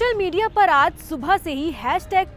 Social media पर आज सुबह से ही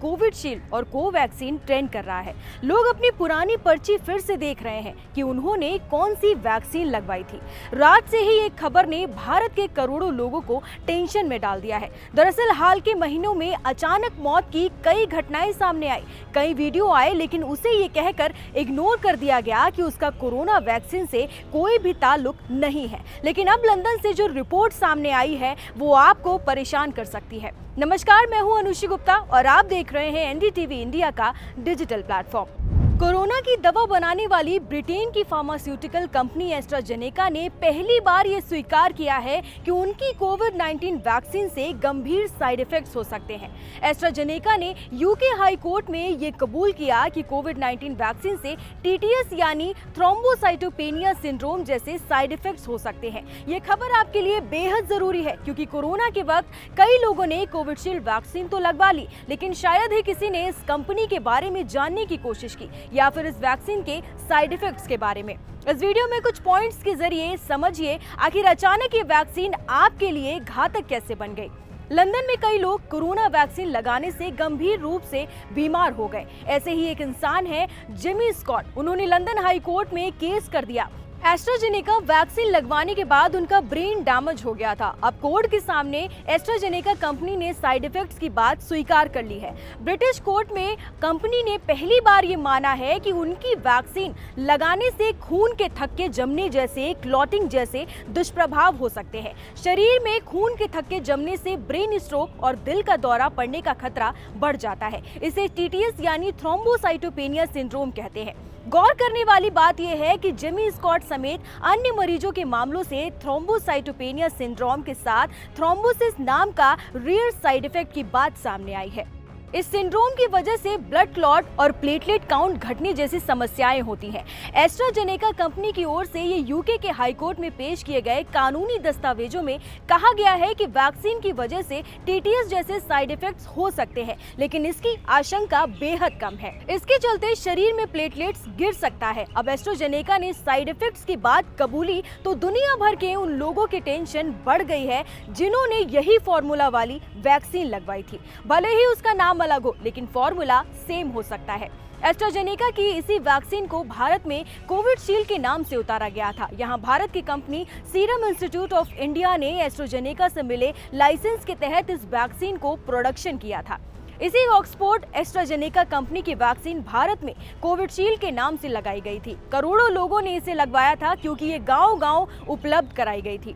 #कोविडशील्ड और कोवैक्सीन ट्रेंड कर रहा है। लोग अपनी पुरानी पर्ची फिर से देख रहे हैं कि उन्होंने कौन सी वैक्सीन लगवाई थी। रात से ही एक खबर ने भारत के करोड़ों लोगों को टेंशन में डाल दिया है। दरअसल हाल के महीनों में अचानक मौत की कई घटनाएं सामने आई, कई वीडियो आए, लेकिन उसे ये कहकर इग्नोर कर दिया गया कि उसका कोरोना वैक्सीन से कोई भी ताल्लुक नहीं है। लेकिन अब लंदन से जो रिपोर्ट सामने आई है वो आपको परेशान कर सकती है। नमस्कार, मैं हूं अनुषी गुप्ता और आप देख रहे हैं एनडीटीवी इंडिया का डिजिटल प्लेटफॉर्म। कोरोना की दवा बनाने वाली ब्रिटेन की फार्मास्यूटिकल कंपनी एस्ट्राजेनेका ने पहली बार ये स्वीकार किया है कि उनकी कोविड-19 वैक्सीन से गंभीर साइड इफेक्ट्स हो सकते हैं। एस्ट्राजेनेका ने यूके हाई कोर्ट में ये कबूल किया कि कोविड-19 वैक्सीन से टीटीएस यानी थ्रोम्बोसाइटोपेनिया सिंड्रोम जैसे साइड इफेक्ट्स हो सकते हैं। ये खबर आपके लिए बेहद जरूरी है क्योंकि कोरोना के वक्त कई लोगों ने कोविडशील्ड वैक्सीन तो लगवा ली, लेकिन शायद ही किसी ने इस कंपनी के बारे में जानने की कोशिश की या फिर इस वैक्सीन के साइड इफेक्ट्स के बारे में। इस वीडियो में कुछ पॉइंट्स के जरिए समझिए आखिर अचानक ये वैक्सीन आपके लिए घातक कैसे बन गई। लंदन में कई लोग कोरोना वैक्सीन लगाने से गंभीर रूप से बीमार हो गए। ऐसे ही एक इंसान है जिमी स्कॉट। उन्होंने लंदन हाई कोर्ट में केस कर दिया। एस्ट्राजेनेका वैक्सीन लगवाने के बाद उनका ब्रेन डैमेज हो गया था। अब कोर्ट के सामने एस्ट्राजेनेका कंपनी ने साइड इफेक्ट्स की बात स्वीकार कर ली है। ब्रिटिश कोर्ट में कंपनी ने पहली बार ये माना है कि उनकी वैक्सीन लगाने से खून के थक्के जमने जैसे क्लॉटिंग जैसे दुष्प्रभाव हो सकते हैं। शरीर में खून के थक्के जमने से ब्रेन स्ट्रोक और दिल का दौरा पड़ने का खतरा बढ़ जाता है। इसे टीटीएस यानी थ्रोम्बोसाइटोपेनिया सिंड्रोम कहते हैं। गौर करने वाली बात यह है कि जिमी स्कॉट समेत अन्य मरीजों के मामलों से थ्रोम्बोसाइटोपेनिया सिंड्रोम के साथ थ्रोम्बोसिस नाम का रियर साइड इफेक्ट की बात सामने आई है। इस सिंड्रोम की वजह से ब्लड क्लॉट और प्लेटलेट काउंट घटने जैसी समस्याएं होती हैं। एस्ट्राजेनेका कंपनी की ओर से ये यूके के हाई कोर्ट में पेश किए गए कानूनी दस्तावेजों में कहा गया है कि वैक्सीन की वजह से टीटीएस जैसे साइड इफेक्ट्स हो सकते हैं, लेकिन इसकी आशंका बेहद कम है। इसके चलते शरीर में प्लेटलेट्स गिर सकता है। अब एस्ट्राजेनेका ने साइड इफेक्ट्स की बात कबूली तो दुनिया भर के उन लोगों की टेंशन बढ़ गई है जिन्होंने यही फॉर्मूला वाली वैक्सीन लगवाई थी। भले ही उसका नाम अलग हो, लेकिन फॉर्मूला सेम हो सकता है। एस्ट्राजेनेका की इसी वैक्सीन को भारत में कोविडशील्ड के नाम से उतारा गया था। यहाँ भारत की company serum institute of India ने एस्ट्राजेनेका से मिले लाइसेंस के तहत इस वैक्सीन को प्रोडक्शन किया था। इसी ऑक्सफोर्ड एस्ट्राजेनेका कंपनी की वैक्सीन भारत में कोविडशील्ड के नाम से लगाई गई थी। करोड़ों लोगों ने इसे लगवाया था क्योंकि ये गांव-गांव उपलब्ध कराई गई थी।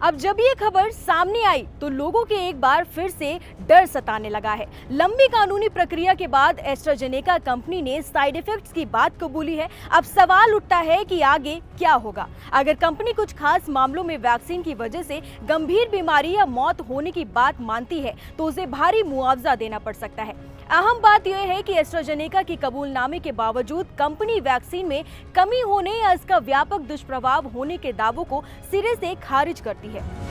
अब जब ये खबर सामने आई तो लोगों के एक बार फिर से डर सताने लगा है। लंबी कानूनी प्रक्रिया के बाद एस्ट्राजेनेका कंपनी ने साइड इफेक्ट्स की बात कबूली है। अब सवाल उठता है कि आगे क्या होगा। अगर कंपनी कुछ खास मामलों में वैक्सीन की वजह से गंभीर बीमारी या मौत होने की बात मानती है तो उसे भारी मुआवजा देना पड़ सकता है। अहम बात यह है कि एस्ट्राजेनेका की कबूलनामे के बावजूद कंपनी वैक्सीन में कमी होने या इसका व्यापक दुष्प्रभाव होने के दावों को सिरे से खारिज करती है।